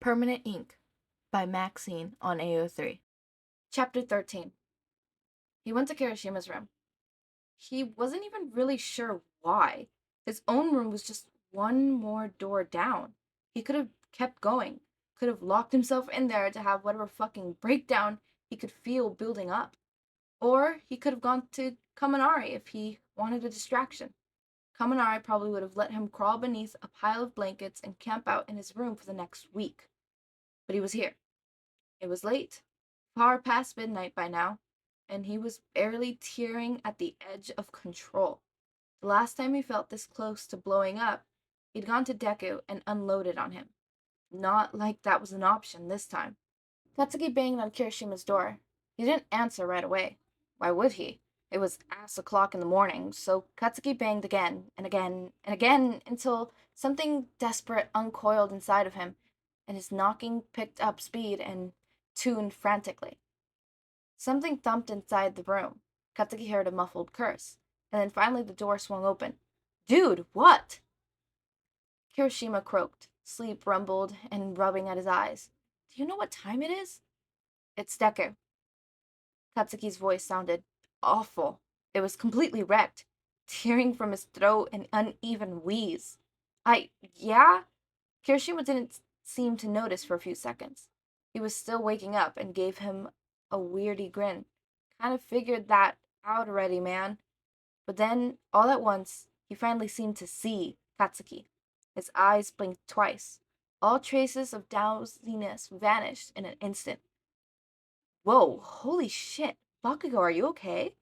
Permanent Ink by Maxine on AO3. Chapter 13. He went to Kirishima's room. He wasn't even really sure why. His own room was just one more door down. He could have kept going, could have locked himself in there to have whatever fucking breakdown he could feel building up. Or he could have gone to Kaminari if he wanted a distraction. Kaminari probably would have let him crawl beneath a pile of blankets and camp out in his room for the next week. But he was here. It was late, far past midnight by now, and he was barely teetering at the edge of control. The last time he felt this close to blowing up, he'd gone to Deku and unloaded on him. Not like that was an option this time. Katsuki banged on Kirishima's door. He didn't answer right away. Why would he? It was ass o'clock in the morning, so Katsuki banged again and again and again until something desperate uncoiled inside of him, and his knocking picked up speed and tuned frantically. Something thumped inside the room. Katsuki heard a muffled curse, and then finally the door swung open. Dude, what? Kirishima croaked. Sleep rumbled and rubbing at his eyes. Do you know what time it is? It's Deku. Katsuki's voice sounded awful. It was completely wrecked, tearing from his throat an uneven wheeze. Yeah? Kirishima didn't seem to notice for a few seconds. He was still waking up and gave him a weirdy grin. Kind of figured that out already, man. But then, all at once, he finally seemed to see Katsuki. His eyes blinked twice. All traces of drowsiness vanished in an instant. Whoa, holy shit. Bakugo, are you okay?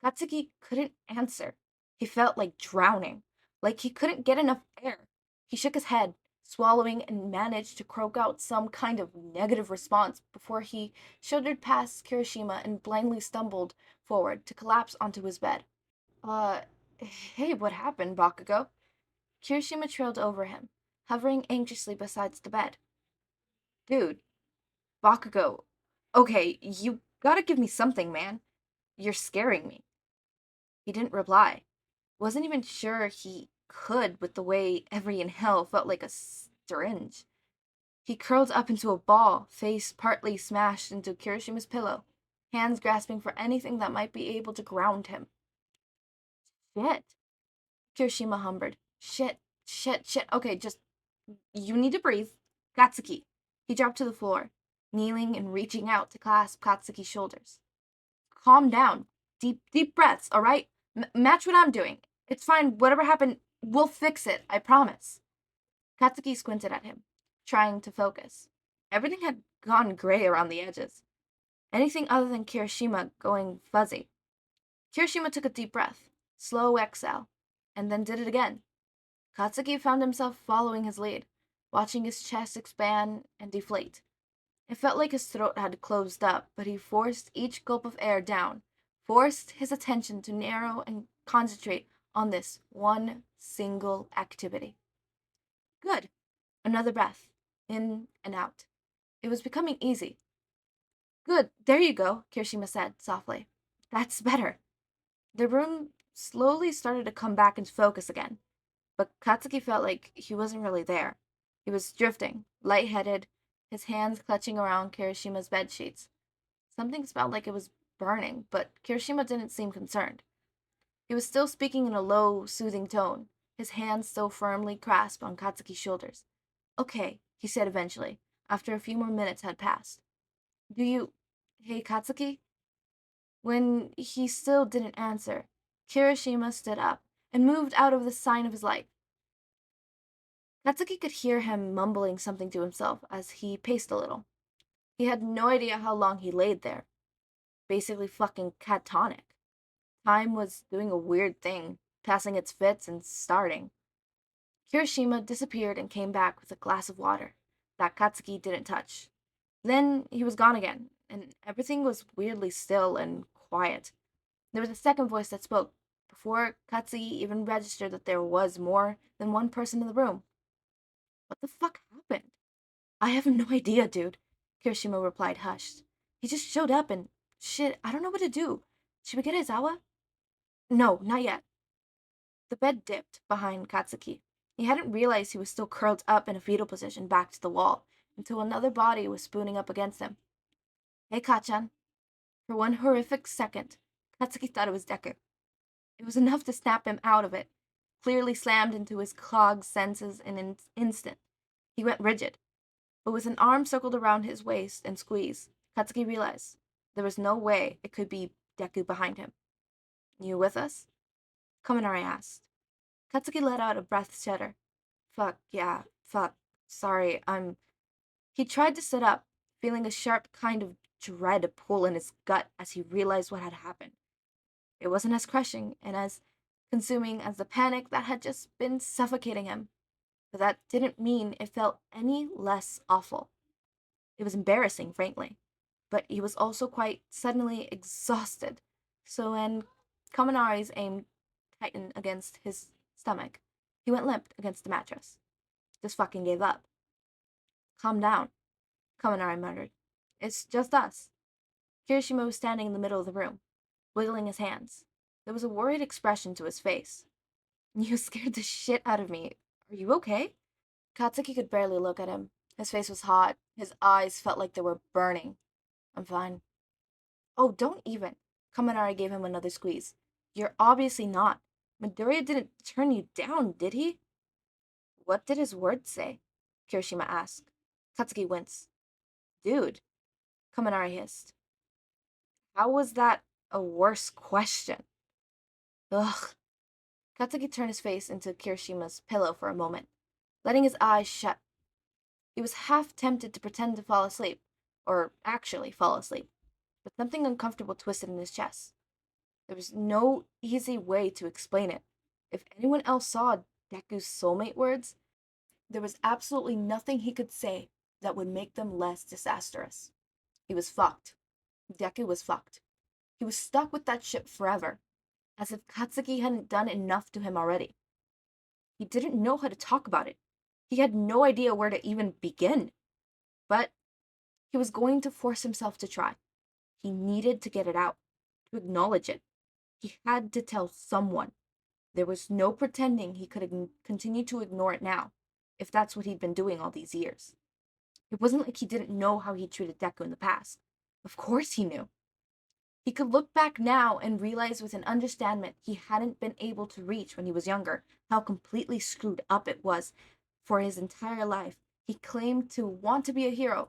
Katsuki couldn't answer. He felt like drowning, like he couldn't get enough air. He shook his head, swallowing, and managed to croak out some kind of negative response before he shouldered past Kirishima and blindly stumbled forward to collapse onto his bed. Uh, hey, what happened, Bakugo? Kirishima trailed over him, hovering anxiously beside the bed. Dude, Bakugo, okay, you gotta give me something, man. You're scaring me. He didn't reply. Wasn't even sure he could with the way every inhale felt like a syringe. He curled up into a ball, face partly smashed into Kirishima's pillow, hands grasping for anything that might be able to ground him. Shit, Kirishima humbered. Shit. Okay, just, you need to breathe. Katsuki. He dropped to the floor, kneeling and reaching out to clasp Katsuki's shoulders. Calm down. Deep breaths, all right? Match what I'm doing. It's fine. Whatever happened, we'll fix it. I promise. Katsuki squinted at him, trying to focus. Everything had gone gray around the edges. Anything other than Kirishima going fuzzy. Kirishima took a deep breath, slow exhale, and then did it again. Katsuki found himself following his lead, watching his chest expand and deflate. It felt like his throat had closed up, but he forced each gulp of air down, forced his attention to narrow and concentrate on this one single activity. Good. Another breath, in and out. It was becoming easy. Good, there you go, Kirishima said softly. That's better. The room slowly started to come back into focus again, but Katsuki felt like he wasn't really there. He was drifting, lightheaded, his hands clutching around Kirishima's bed sheets. Something smelled like it was burning, but Kirishima didn't seem concerned. He was still speaking in a low, soothing tone, his hands still firmly grasped on Katsuki's shoulders. Okay, he said eventually, after a few more minutes had passed. Do you... Hey, Katsuki? When he still didn't answer, Kirishima stood up and moved out of the sign of his life. Katsuki could hear him mumbling something to himself as he paced a little. He had no idea how long he laid there. Basically fucking catatonic. Time was doing a weird thing, passing its fits and starting. Kirishima disappeared and came back with a glass of water that Katsuki didn't touch. Then he was gone again, and everything was weirdly still and quiet. There was a second voice that spoke, before Katsuki even registered that there was more than one person in the room. What the fuck happened? I have no idea, dude, Kirishima replied hushed. He just showed up and shit, I don't know what to do. Should we get Aizawa? No, not yet. The bed dipped behind Katsuki. He hadn't realized he was still curled up in a fetal position back to the wall until another body was spooning up against him. Hey, Kachan. For one horrific second, Katsuki thought it was Deku. It was enough to snap him out of it, clearly slammed into his clogged senses in an instant. He went rigid, but with an arm circled around his waist and squeeze, Katsuki realized there was no way it could be Deku behind him. You with us? Kaminari asked. Katsuki let out a breath shudder. Fuck, yeah, fuck. Sorry, He tried to sit up, feeling a sharp kind of dread pull in his gut as he realized what had happened. It wasn't as crushing and as consuming as the panic that had just been suffocating him, but that didn't mean it felt any less awful. It was embarrassing, frankly, but he was also quite suddenly exhausted. So when Kaminari's aim tightened against his stomach, he went limp against the mattress. Just fucking gave up. Calm down, Kaminari muttered. It's just us. Kirishima was standing in the middle of the room, wiggling his hands. There was a worried expression to his face. You scared the shit out of me. Are you okay? Katsuki could barely look at him. His face was hot. His eyes felt like they were burning. I'm fine. Oh, don't even. Kaminari gave him another squeeze. You're obviously not. Midoriya didn't turn you down, did he? What did his words say? Kirishima asked. Katsuki winced. Dude, Kaminari hissed. How was that a worse question? Ugh. Katsuki turned his face into Kirishima's pillow for a moment, letting his eyes shut. He was half tempted to pretend to fall asleep, or actually fall asleep, but something uncomfortable twisted in his chest. There was no easy way to explain it. If anyone else saw Deku's soulmate words, there was absolutely nothing he could say that would make them less disastrous. He was fucked. Deku was fucked. He was stuck with that ship forever, as if Katsuki hadn't done enough to him already. He didn't know how to talk about it. He had no idea where to even begin. But he was going to force himself to try. He needed to get it out, to acknowledge it. He had to tell someone. There was no pretending he could continue to ignore it now, if that's what he'd been doing all these years. It wasn't like he didn't know how he treated Deku in the past. Of course he knew. He could look back now and realize with an understanding he hadn't been able to reach when he was younger how completely screwed up it was. For his entire life, he claimed to want to be a hero,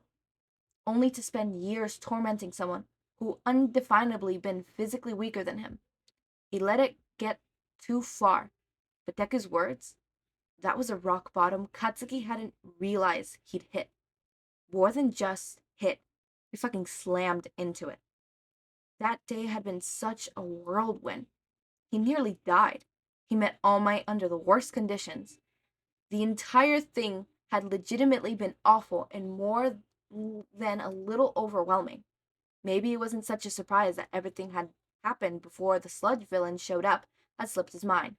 only to spend years tormenting someone who undefinably been physically weaker than him. He let it get too far. But Deku's words, that was a rock bottom Katsuki hadn't realized he'd hit. More than just hit. He fucking slammed into it. That day had been such a whirlwind. He nearly died. He met All Might under the worst conditions. The entire thing had legitimately been awful and more than a little overwhelming. Maybe it wasn't such a surprise that everything had happened before the sludge villain showed up had slipped his mind.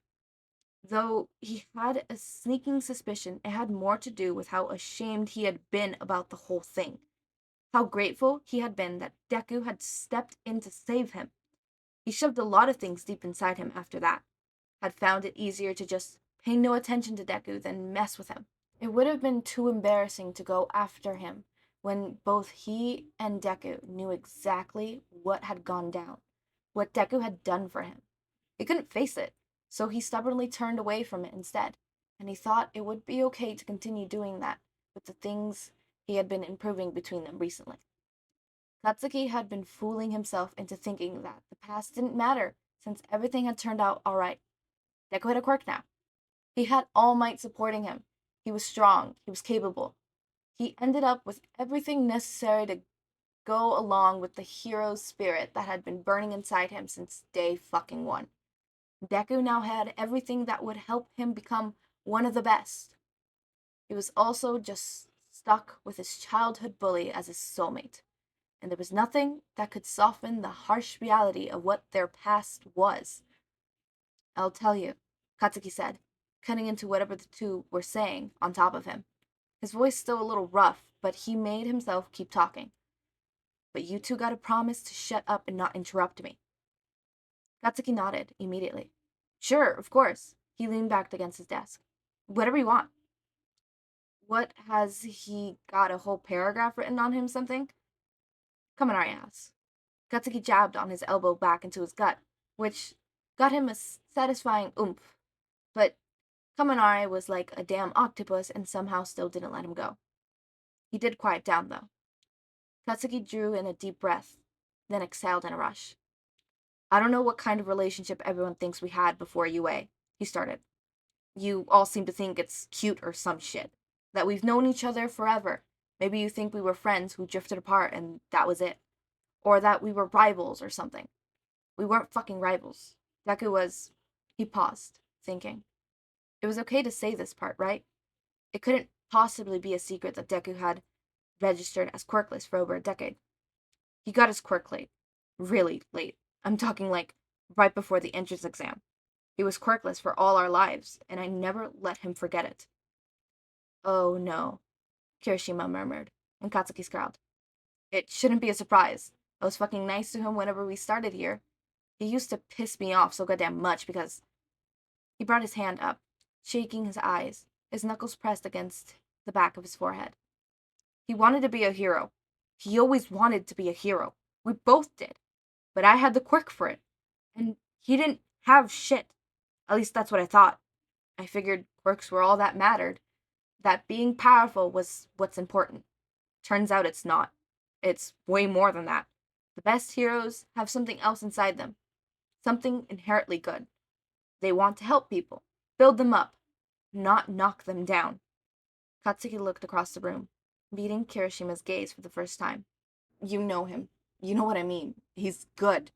Though he had a sneaking suspicion it had more to do with how ashamed he had been about the whole thing. How grateful he had been that Deku had stepped in to save him. He shoved a lot of things deep inside him after that. Had found it easier to just pay no attention to Deku than mess with him. It would have been too embarrassing to go after him when both he and Deku knew exactly what had gone down, what Deku had done for him. He couldn't face it, so he stubbornly turned away from it instead, and he thought it would be okay to continue doing that with the things he had been improving between them recently. Katsuki had been fooling himself into thinking that the past didn't matter since everything had turned out alright. Deku had a quirk now. He had All Might supporting him. He was strong. He was capable. He ended up with everything necessary to go along with the hero spirit that had been burning inside him since day fucking one. Deku now had everything that would help him become one of the best. He was also just stuck with his childhood bully as his soulmate, and there was nothing that could soften the harsh reality of what their past was. I'll tell you, Katsuki said, cutting into whatever the two were saying on top of him. His voice still a little rough, but he made himself keep talking. But you two gotta promise to shut up and not interrupt me. Katsuki nodded immediately. Sure, of course. He leaned back against his desk. Whatever you want. What, has he got a whole paragraph written on him, something? Kaminari asked. Katsuki jabbed on his elbow back into his gut, which got him a satisfying oomph. But Kaminari was like a damn octopus and somehow still didn't let him go. He did quiet down, though. Katsuki drew in a deep breath, then exhaled in a rush. I don't know what kind of relationship everyone thinks we had before UA, he started. You all seem to think it's cute or some shit. That we've known each other forever. Maybe you think we were friends who drifted apart and that was it. Or that we were rivals or something. We weren't fucking rivals. Deku was. He paused, thinking. It was okay to say this part, right? It couldn't possibly be a secret that Deku had registered as quirkless for over a decade. He got his quirk late. Really late. I'm talking like right before the entrance exam. He was quirkless for all our lives, and I never let him forget it. Oh no, Kirishima murmured, and Katsuki scowled. It shouldn't be a surprise. I was fucking nice to him whenever we started here. He used to piss me off so goddamn much because... He brought his hand up, shaking his eyes, his knuckles pressed against the back of his forehead. He wanted to be a hero. He always wanted to be a hero. We both did. But I had the quirk for it. And he didn't have shit. At least that's what I thought. I figured quirks were all that mattered. That being powerful was what's important. Turns out it's not. It's way more than that. The best heroes have something else inside them. Something inherently good. They want to help people. Build them up. Not knock them down. Katsuki looked across the room, meeting Kirishima's gaze for the first time. You know him. You know what I mean. He's good.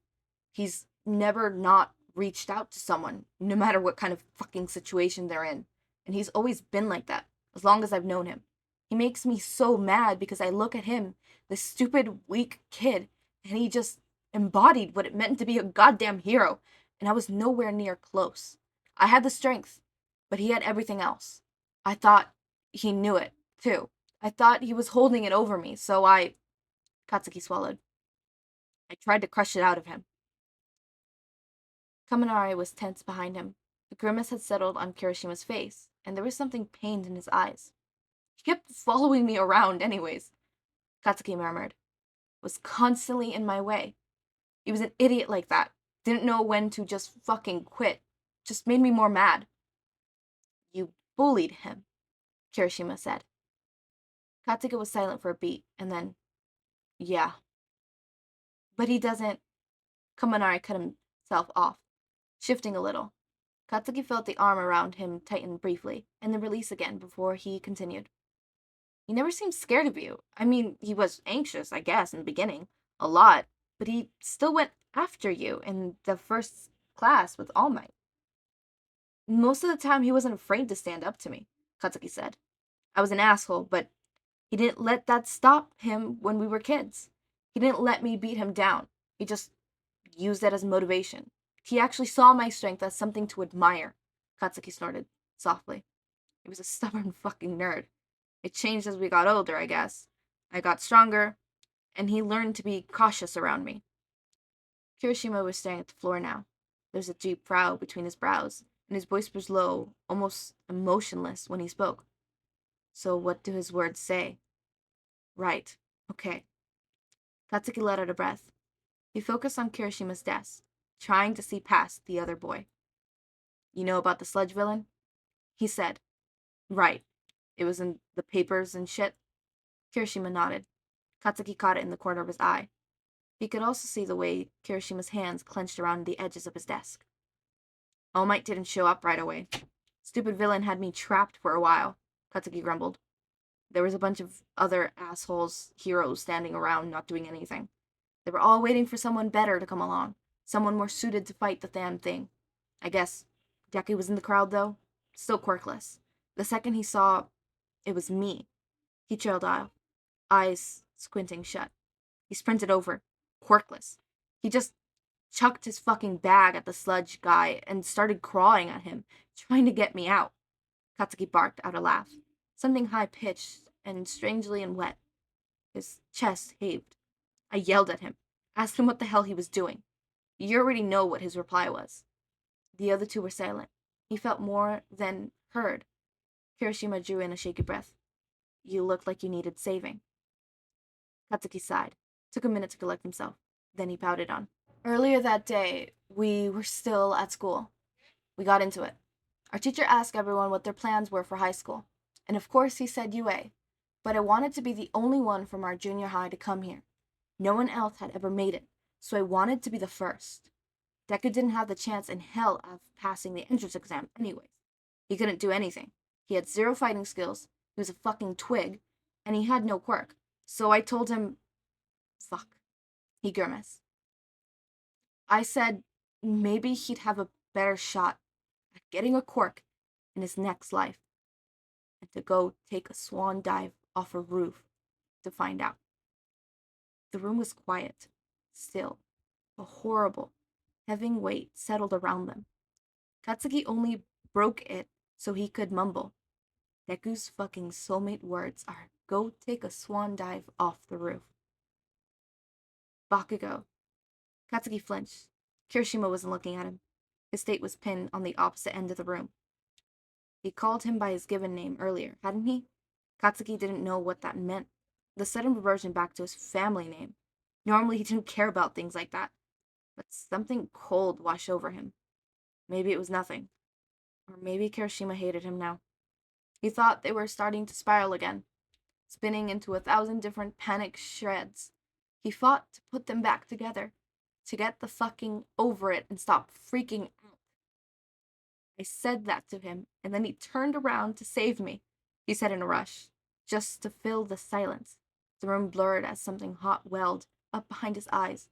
He's never not reached out to someone, no matter what kind of fucking situation they're in. And he's always been like that, as long as I've known him. He makes me so mad because I look at him, this stupid, weak kid, and he just embodied what it meant to be a goddamn hero, and I was nowhere near close. I had the strength, but he had everything else. I thought he knew it, too. I thought he was holding it over me, so I... Katsuki swallowed. I tried to crush it out of him. Kaminari was tense behind him. The grimace had settled on Kirishima's face, and there was something pained in his eyes. He kept following me around anyways, Katsuki murmured. Was constantly in my way. He was an idiot like that. Didn't know when to just fucking quit. Just made me more mad. You bullied him, Kirishima said. Katsuki was silent for a beat, and then, yeah. But he doesn't... Kaminari cut himself off, shifting a little. Katsuki felt the arm around him tighten briefly, and then release again before he continued. He never seemed scared of you. I mean, he was anxious, I guess, in the beginning. A lot. But he still went after you in the first class with All Might. Most of the time, he wasn't afraid to stand up to me, Katsuki said. I was an asshole, but he didn't let that stop him when we were kids. He didn't let me beat him down. He just used that as motivation. He actually saw my strength as something to admire, Katsuki snorted softly. He was a stubborn fucking nerd. It changed as we got older, I guess. I got stronger, and he learned to be cautious around me. Kirishima was staring at the floor now. There was a deep frown between his brows, and his voice was low, almost emotionless when he spoke. So what do his words say? Right. Okay. Katsuki let out a breath. He focused on Kirishima's desk, trying to see past the other boy. You know about the sludge villain? He said. Right. It was in the papers and shit? Kirishima nodded. Katsuki caught it in the corner of his eye. He could also see the way Kirishima's hands clenched around the edges of his desk. All Might didn't show up right away. Stupid villain had me trapped for a while, Katsuki grumbled. There was a bunch of other assholes, heroes standing around not doing anything. They were all waiting for someone better to come along, someone more suited to fight the damn thing. I guess Deku was in the crowd, though, still quirkless. The second he saw it was me, he trailed off, eyes squinting shut. He sprinted over, quirkless. He just chucked his fucking bag at the sludge guy and started clawing at him, trying to get me out. Katsuki barked out a laugh, something high-pitched and strangely and wet. His chest heaved. I yelled at him, asked him what the hell he was doing. You already know what his reply was. The other two were silent. He felt more than heard. Kirishima drew in a shaky breath. You looked like you needed saving. Katsuki sighed, took a minute to collect himself. Then he pouted on. Earlier that day, we were still at school. We got into it. Our teacher asked everyone what their plans were for high school. And of course he said UA. But I wanted to be the only one from our junior high to come here. No one else had ever made it, so I wanted to be the first. Deku didn't have the chance in hell of passing the entrance exam anyways. He couldn't do anything. He had 0 fighting skills, he was a fucking twig, and he had no quirk. So I told him, fuck. He grimaced. I said maybe he'd have a better shot at getting a quirk in his next life, and to go take a swan dive off a roof to find out. The room was quiet, still. A horrible, heavy weight settled around them. Katsuki only broke it so he could mumble. Deku's fucking soulmate words are go take a swan dive off the roof. Bakugo. Katsuki flinched. Kirishima wasn't looking at him. His state was pinned on the opposite end of the room. He called him by his given name earlier, hadn't he? Katsuki didn't know what that meant. The sudden reversion back to his family name. Normally he didn't care about things like that. But something cold washed over him. Maybe it was nothing. Or maybe Kirishima hated him now. He thought they were starting to spiral again, spinning into 1,000 different panic shreds. He fought to put them back together, to get the fucking over it and stop freaking out. I said that to him, and then he turned around to save me, he said in a rush, just to fill the silence. The room blurred as something hot welled up behind his eyes.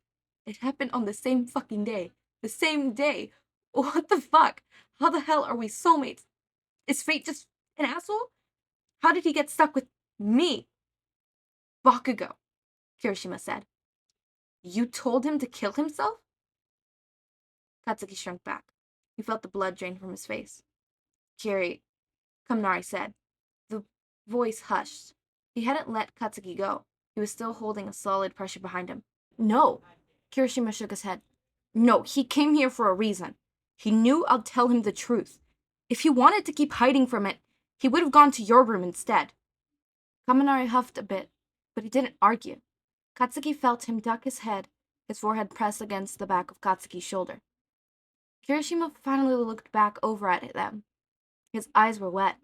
It happened on the same fucking day. The same day. What the fuck? How the hell are we soulmates? Is fate just an asshole? How did he get stuck with me? Bakugo, Kirishima said. You told him to kill himself? Katsuki shrunk back. He felt the blood drain from his face. Kiri, Kaminari said. The voice hushed. He hadn't let Katsuki go. He was still holding a solid pressure behind him. No. Kirishima shook his head. No, he came here for a reason. He knew I'd tell him the truth. If he wanted to keep hiding from it, he would have gone to your room instead. Kaminari huffed a bit, but he didn't argue. Katsuki felt him duck his head, his forehead pressed against the back of Katsuki's shoulder. Kirishima finally looked back over at them. His eyes were wet.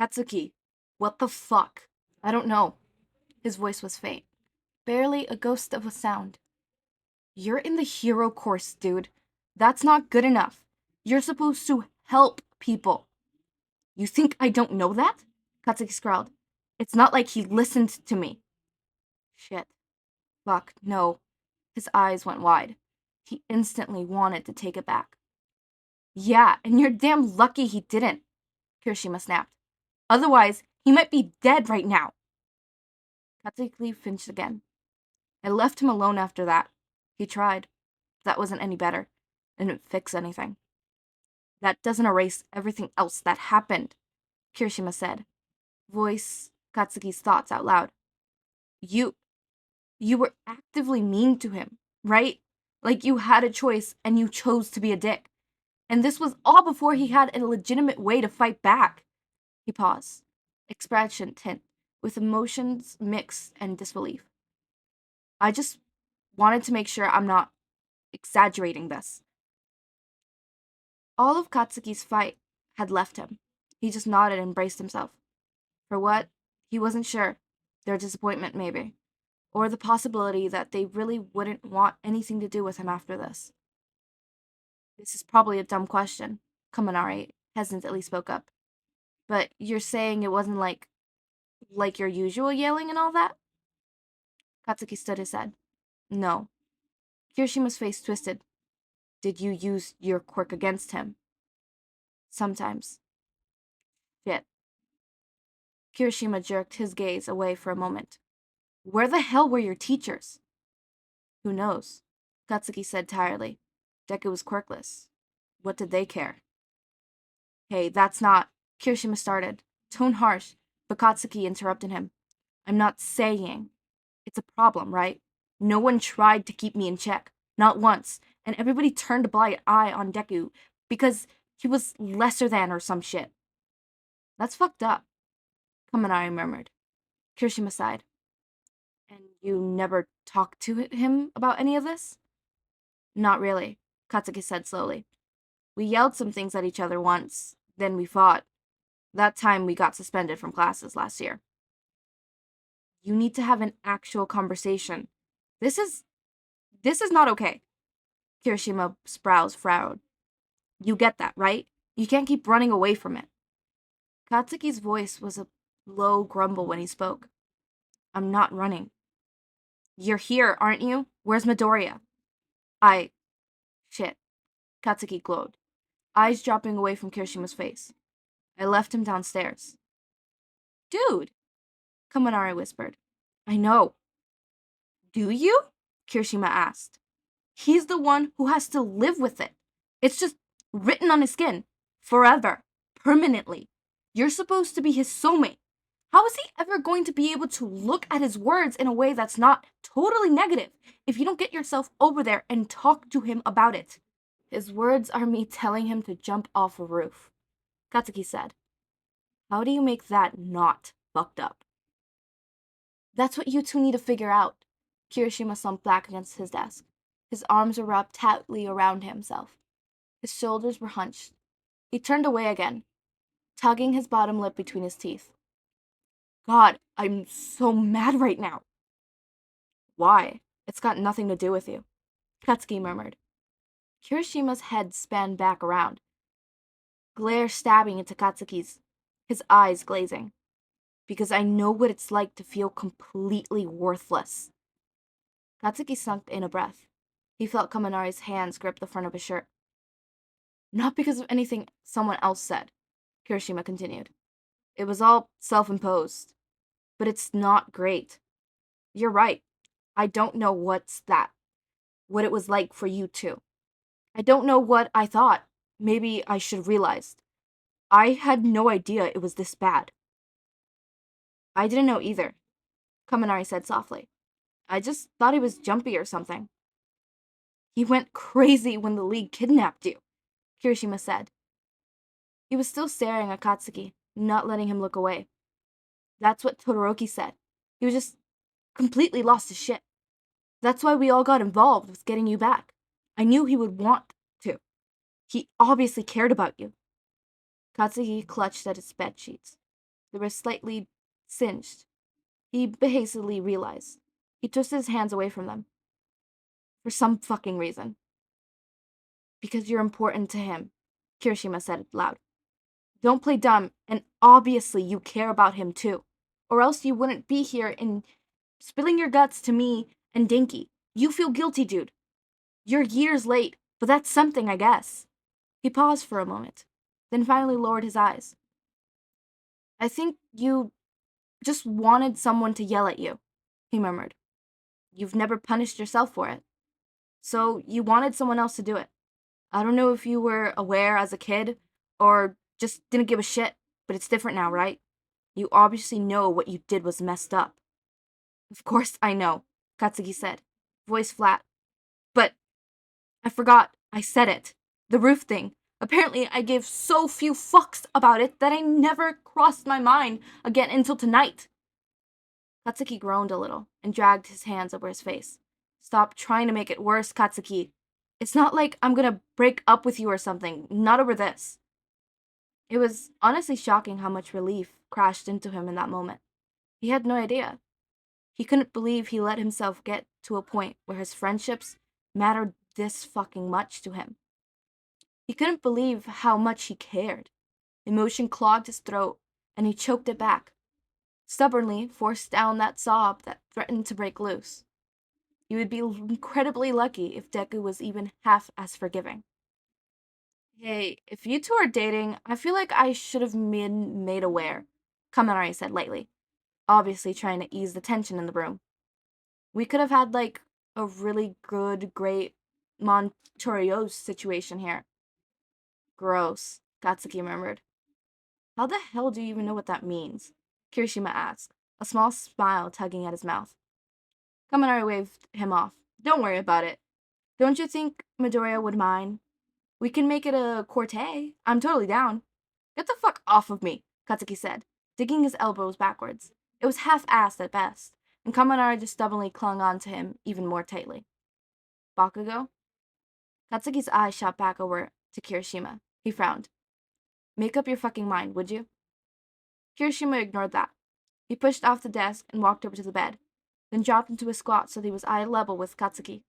Katsuki, what the fuck? I don't know. His voice was faint, barely a ghost of a sound. You're in the hero course, dude. That's not good enough. You're supposed to help people. You think I don't know that? Katsuki scowled. It's not like he listened to me. Shit. Fuck, no. His eyes went wide. He instantly wanted to take it back. Yeah, and you're damn lucky he didn't, Kirishima snapped. Otherwise, he might be dead right now. Katsuki flinched again. I left him alone after that. He tried. That wasn't any better. It didn't fix anything. That doesn't erase everything else that happened, Kirishima said. Voice Katsuki's thoughts out loud. You were actively mean to him, right? Like you had a choice and you chose to be a dick. And this was all before he had a legitimate way to fight back. He paused, expression tint, with emotions mixed and disbelief. I just wanted to make sure I'm not exaggerating this. All of Katsuki's fight had left him. He just nodded and braced himself. For what? He wasn't sure. Their disappointment, maybe. Or the possibility that they really wouldn't want anything to do with him after this. This is probably a dumb question, Kaminari hesitantly spoke up. But you're saying it wasn't like your usual yelling and all that? Katsuki stood his head. No. Kirishima's face twisted. Did you use your quirk against him? Sometimes. Shit. Kirishima jerked his gaze away for a moment. Where the hell were your teachers? Who knows? Katsuki said tiredly. Deku was quirkless. What did they care? Hey, that's not... Kirishima started, tone harsh, but Katsuki interrupted him. I'm not saying. It's a problem, right? No one tried to keep me in check. Not once. And everybody turned a blind eye on Deku because he was lesser than or some shit. That's fucked up, Kaminari murmured. Kirishima sighed. And you never talked to him about any of this? Not really, Katsuki said slowly. We yelled some things at each other once, then we fought. That time we got suspended from classes last year. You need to have an actual conversation. This is not okay. Kirishima's brows frowned. You get that, right? You can't keep running away from it. Katsuki's voice was a low grumble when he spoke. I'm not running. You're here, aren't you? Where's Midoriya? Shit. Katsuki glowed, eyes dropping away from Kirishima's face. I left him downstairs. Dude, Kaminari whispered. I know. Do you? Kirishima asked. He's the one who has to live with it. It's just written on his skin. Forever. Permanently. You're supposed to be his soulmate. How is he ever going to be able to look at his words in a way that's not totally negative if you don't get yourself over there and talk to him about it? His words are me telling him to jump off a roof, Katsuki said. How do you make that not fucked up? That's what you two need to figure out. Kirishima slumped back against his desk. His arms were wrapped tightly around himself. His shoulders were hunched. He turned away again, tugging his bottom lip between his teeth. God, I'm so mad right now. Why? It's got nothing to do with you, Katsuki murmured. Kirishima's head span back around, glare stabbing into Katsuki's, his eyes glazing. Because I know what it's like to feel completely worthless. Katsuki sunk in a breath. He felt Kaminari's hands grip the front of his shirt. Not because of anything someone else said, Kirishima continued. It was all self-imposed. But it's not great. You're right. I don't know what it was like for you too. I don't know what I thought. Maybe I should have realized. I had no idea it was this bad. I didn't know either, Kaminari said softly. I just thought he was jumpy or something. He went crazy when the League kidnapped you, Kirishima said. He was still staring at Katsuki, not letting him look away. That's what Todoroki said. He was just completely lost his shit. That's why we all got involved with getting you back. I knew he would want to. He obviously cared about you. Katsuki clutched at his bed sheets. They were slightly singed. He hastily realized. He twisted his hands away from them. For some fucking reason. Because you're important to him, Kirishima said it loud. Don't play dumb, and obviously you care about him too. Or else you wouldn't be here and spilling your guts to me and Dinky. You feel guilty, dude. You're years late, but that's something, I guess. He paused for a moment, then finally lowered his eyes. I think you just wanted someone to yell at you, he murmured. You've never punished yourself for it. So you wanted someone else to do it. I don't know if you were aware as a kid or just didn't give a shit, but it's different now, right? You obviously know what you did was messed up. Of course I know, Katsuki said, voice flat. But I forgot I said it. The roof thing. Apparently I gave so few fucks about it that I never crossed my mind again until tonight. Katsuki groaned a little and dragged his hands over his face. Stop trying to make it worse, Katsuki. It's not like I'm gonna break up with you or something. Not over this. It was honestly shocking how much relief crashed into him in that moment. He had no idea. He couldn't believe he let himself get to a point where his friendships mattered this fucking much to him. He couldn't believe how much he cared. Emotion clogged his throat, and he choked it back, stubbornly forced down that sob that threatened to break loose. He would be incredibly lucky if Deku was even half as forgiving. Hey, if you two are dating, I feel like I should have been made aware, Kaminari said lightly, obviously trying to ease the tension in the room. We could have had, like, a really good, great Montorios situation here. Gross, Katsuki murmured. How the hell do you even know what that means? Kirishima asked, a small smile tugging at his mouth. Kaminari waved him off. Don't worry about it. Don't you think Midoriya would mind? We can make it a corte. I'm totally down. Get the fuck off of me. Katsuki said, digging his elbows backwards. It was half-assed at best, and Kaminari just stubbornly clung on to him even more tightly. Bakugo? Katsuki's eyes shot back over to Kirishima. He frowned. Make up your fucking mind, would you? Kirishima ignored that. He pushed off the desk and walked over to the bed, then dropped into a squat so that he was eye level with Katsuki.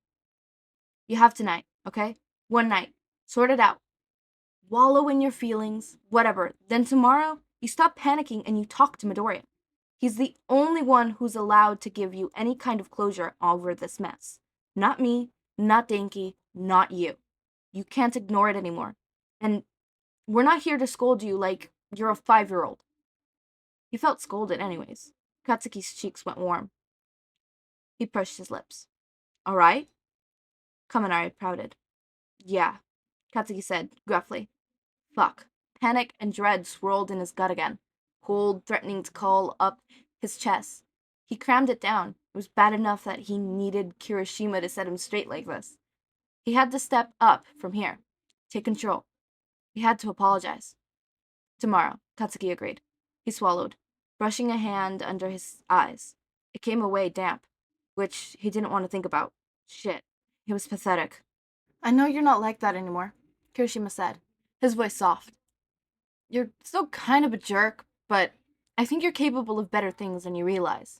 You have tonight, okay? One night. Sort it out. Wallow in your feelings, whatever. Then tomorrow, you stop panicking and you talk to Midoriya. He's the only one who's allowed to give you any kind of closure over this mess. Not me, not Denki, not you. You can't ignore it anymore. And we're not here to scold you like you're a 5-year-old. He felt scolded anyways. Katsuki's cheeks went warm. He pushed his lips. All right? Kaminari pouted. Yeah, Katsuki said gruffly. Fuck. Panic and dread swirled in his gut again, cold, threatening to call up his chest. He crammed it down. It was bad enough that he needed Kirishima to set him straight like this. He had to step up from here. Take control. He had to apologize. Tomorrow, Katsuki agreed. He swallowed, brushing a hand under his eyes. It came away damp, which he didn't want to think about. Shit. He was pathetic. I know you're not like that anymore, Kirishima said, his voice soft. You're still kind of a jerk, but I think you're capable of better things than you realize.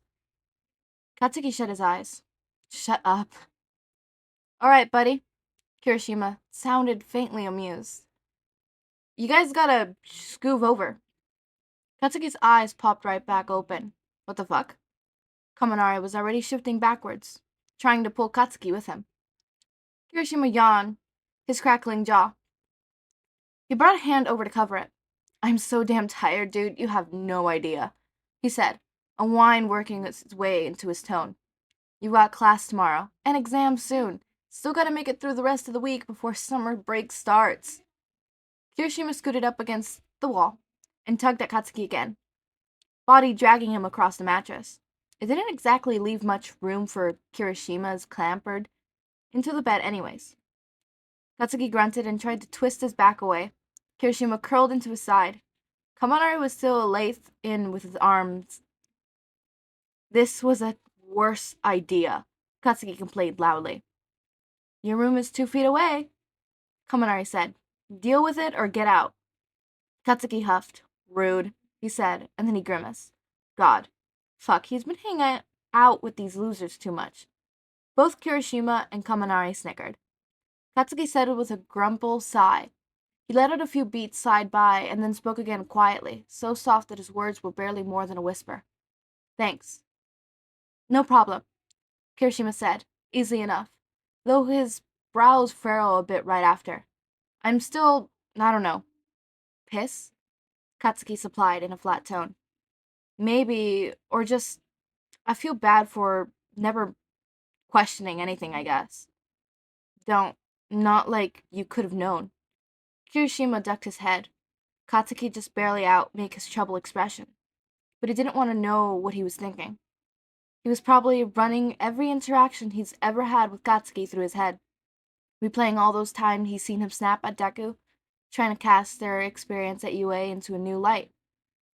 Katsuki shut his eyes. Shut up. All right, buddy. Kirishima sounded faintly amused. You guys gotta scoove over. Katsuki's eyes popped right back open. What the fuck? Kaminari was already shifting backwards, trying to pull Katsuki with him. Kirishima yawned, his crackling jaw. He brought a hand over to cover it. I'm so damn tired, dude, you have no idea, he said, a whine working its way into his tone. You got class tomorrow, and exams soon. Still gotta make it through the rest of the week before summer break starts. Kirishima scooted up against the wall and tugged at Katsuki again, body dragging him across the mattress. It didn't exactly leave much room for Kirishima's clambered into the bed anyways. Katsuki grunted and tried to twist his back away. Kirishima curled into his side. Kaminari was still lathed in with his arms. This was a worse idea, Katsuki complained loudly. Your room is 2 feet away, Kaminari said. Deal with it or get out. Katsuki huffed. Rude, he said, and then he grimaced. God. Fuck, he's been hanging out with these losers too much. Both Kirishima and Kaminari snickered. Katsuki said it with a grumble sigh. He let out a few beats side by and then spoke again quietly, so soft that his words were barely more than a whisper. Thanks. No problem, Kirishima said, easily enough, though his brows furrowed a bit right after. I'm still, I don't know. Piss? Katsuki supplied in a flat tone. Maybe, or just, I feel bad for never questioning anything, I guess. Not like you could have known. Kirishima ducked his head. Katsuki just barely make his troubled expression. But he didn't want to know what he was thinking. He was probably running every interaction he's ever had with Katsuki through his head, replaying all those times he's seen him snap at Deku, trying to cast their experience at UA into a new light.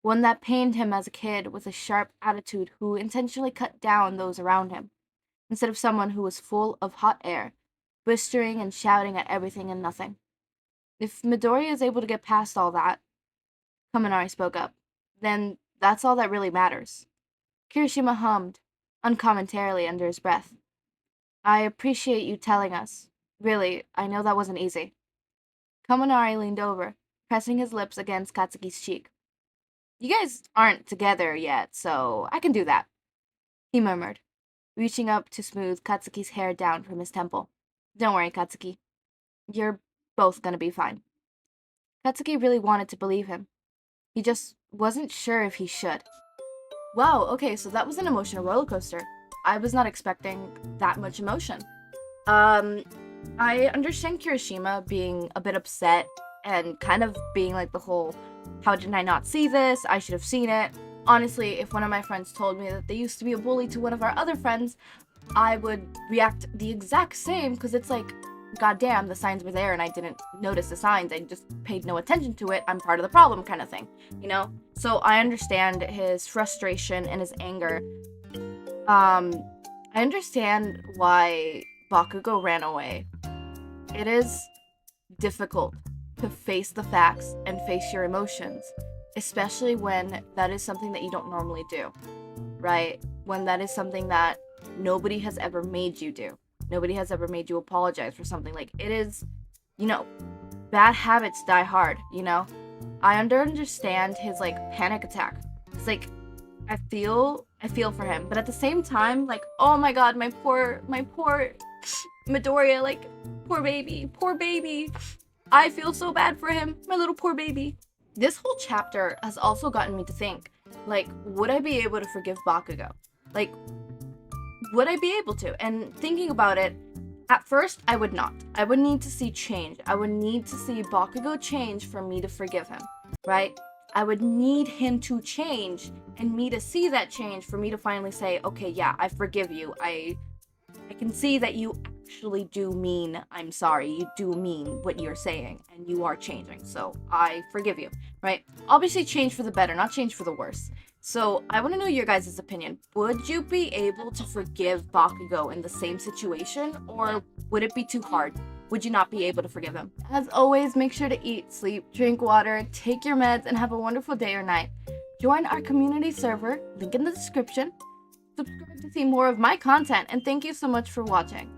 One that pained him as a kid with a sharp attitude who intentionally cut down those around him, instead of someone who was full of hot air, blistering and shouting at everything and nothing. If Midoriya is able to get past all that, Kaminari spoke up, then that's all that really matters. Kirishima hummed, uncommentarily under his breath. I appreciate you telling us. Really, I know that wasn't easy. Kaminari leaned over, pressing his lips against Katsuki's cheek. You guys aren't together yet, so I can do that, he murmured, reaching up to smooth Katsuki's hair down from his temple. Don't worry, Katsuki. You're both gonna be fine. Katsuki really wanted to believe him. He just wasn't sure if he should. Wow, okay, so that was an emotional roller coaster. I was not expecting that much emotion. I understand Kirishima being a bit upset and kind of being like the whole, how did I not see this? I should have seen it. Honestly, if one of my friends told me that they used to be a bully to one of our other friends, I would react the exact same because it's like, goddamn, the signs were there and I didn't notice the signs. I just paid no attention to it. I'm part of the problem kind of thing, you know? So I understand his frustration and his anger. I understand why Bakugo ran away. It is difficult to face the facts and face your emotions, especially when that is something that you don't normally do, right? When that is something that nobody has ever made you do. Nobody has ever made you apologize for something. Like, it is, you know, bad habits die hard, you know? I understand his, like, panic attack. It's like, I feel for him, but at the same time, like, oh my god, my poor Midoriya, like, poor baby. I feel so bad for him, my little poor baby. This whole chapter has also gotten me to think, like, would I be able to forgive Bakugo? Like, would I be able to? And thinking about it, at first, I would not. I would need to see change. I would need to see Bakugo change for me to forgive him, right? I would need him to change and me to see that change for me to finally say, okay, yeah, I forgive you. I can see that you actually do mean I'm sorry. You do mean what you're saying and you are changing. So I forgive you, right? Obviously change for the better, not change for the worse. So I want to know your guys' opinion. Would you be able to forgive Bakugo in the same situation, or would it be too hard? Would you not be able to forgive him? As always, make sure to eat, sleep, drink water, take your meds, and have a wonderful day or night. Join our community server, link in the description. Subscribe to see more of my content, and thank you so much for watching.